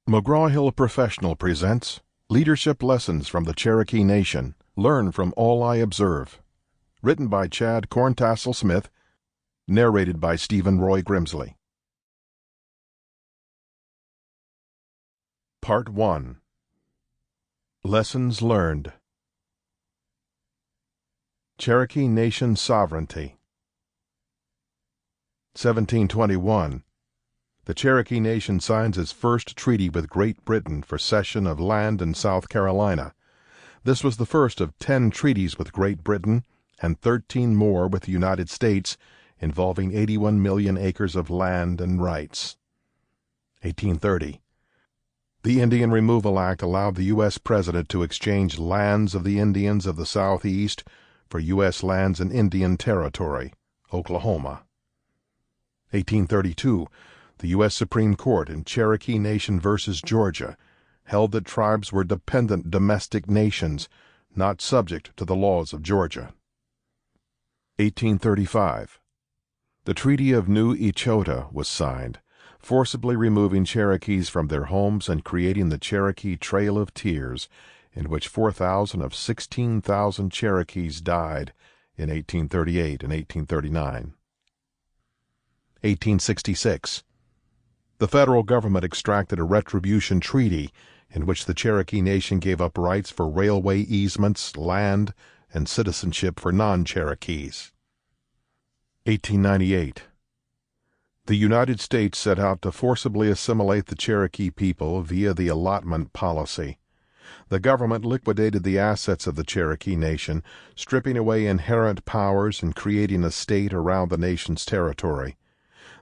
McGraw-Hill Professional presents Leadership Lessons from the Cherokee Nation. Learn from all I observe. Written by Chad Corntassel Smith. Narrated by Stephen Roy Grimsley. Part 1. Lessons Learned. Cherokee Nation Sovereignty. 1721. The Cherokee Nation signs its first treaty with Great Britain for cession of land in South Carolina. This was the first of 10 treaties with Great Britain and 13 more with the United States, involving 81 million acres of land and rights. 1830. The Indian Removal Act allowed the U.S. President to exchange lands of the Indians of the Southeast for U.S. lands in Indian Territory, Oklahoma. 1832. The U.S. Supreme Court in Cherokee Nation v. Georgia held that tribes were dependent domestic nations, not subject to the laws of Georgia. 1835. The Treaty of New Echota was signed, forcibly removing Cherokees from their homes and creating the Cherokee Trail of Tears, in which 4,000 of 16,000 Cherokees died in 1838 and 1839. 1866. The federal government extracted a retribution treaty in which the Cherokee Nation gave up rights for railway easements, land, and citizenship for non-Cherokees. 1898. The United States set out to forcibly assimilate the Cherokee people via the allotment policy. The government liquidated the assets of the Cherokee Nation, stripping away inherent powers and creating a state around the nation's territory.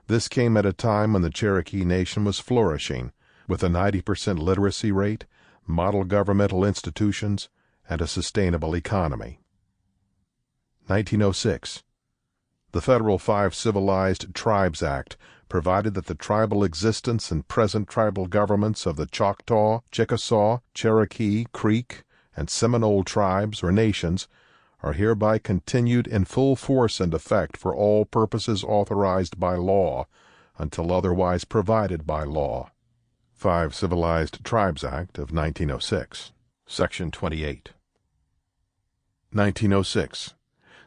This came at a time when the Cherokee Nation was flourishing, with a 90% literacy rate, model governmental institutions, and a sustainable economy. 1906. The Federal Five Civilized Tribes Act provided that the tribal existence and present tribal governments of the Choctaw, Chickasaw, Cherokee, Creek, and Seminole tribes or nations are hereby continued in full force and effect for all purposes authorized by law, until otherwise provided by law. Five Civilized Tribes Act of 1906, Section 28. 1906.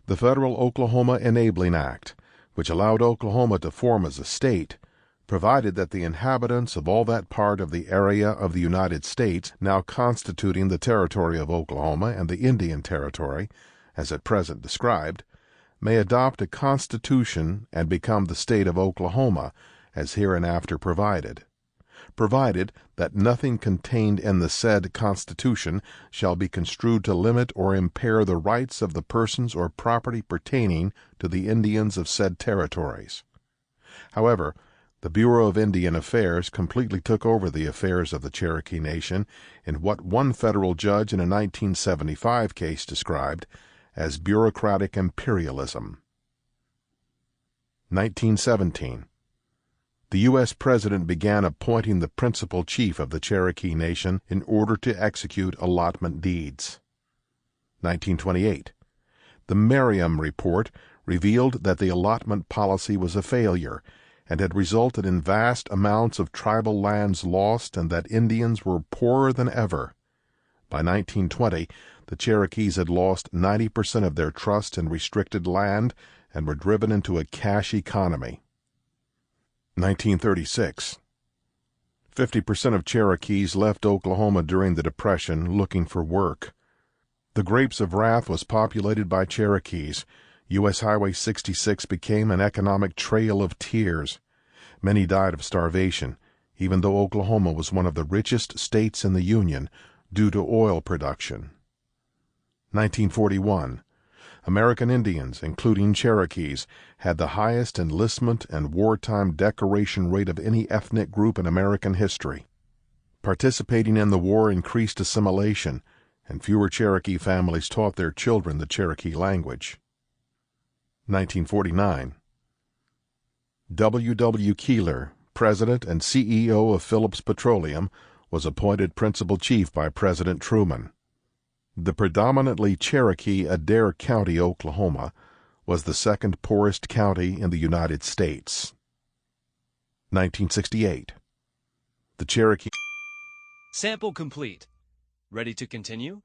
The Federal Oklahoma Enabling Act, which allowed Oklahoma to form as a state, provided that the inhabitants of all that part of the area of the United States now constituting the territory of Oklahoma and the Indian Territory, as at present described, may adopt a constitution and become the state of Oklahoma, as hereinafter provided that nothing contained in the said constitution shall be construed to limit or impair the rights of the persons or property pertaining to the Indians of said territories. However, the Bureau of Indian Affairs completely took over the affairs of the Cherokee Nation in what one federal judge in a 1975 case described as bureaucratic imperialism. 1917. The U.S. President began appointing the principal chief of the Cherokee Nation in order to execute allotment deeds. 1928. The Merriam Report revealed that the allotment policy was a failure and had resulted in vast amounts of tribal lands lost and that Indians were poorer than ever. By 1920, the Cherokees had lost 90% of their trust in restricted land and were driven into a cash economy. 1936. 50% of Cherokees left Oklahoma during the Depression looking for work. The Grapes of Wrath was populated by Cherokees. U.S. Highway 66 became an economic trail of tears. Many died of starvation, even though Oklahoma was one of the richest states in the Union due to oil production. 1941. American Indians, including Cherokees, had the highest enlistment and wartime decoration rate of any ethnic group in American history. Participating in the war increased assimilation, and fewer Cherokee families taught their children the Cherokee language. 1949. W. W. Keeler, President and CEO of Phillips Petroleum, was appointed principal chief by President Truman. The predominantly Cherokee Adair County, Oklahoma, was the second poorest county in the United States. 1968. The Cherokee Sample complete. Ready to continue?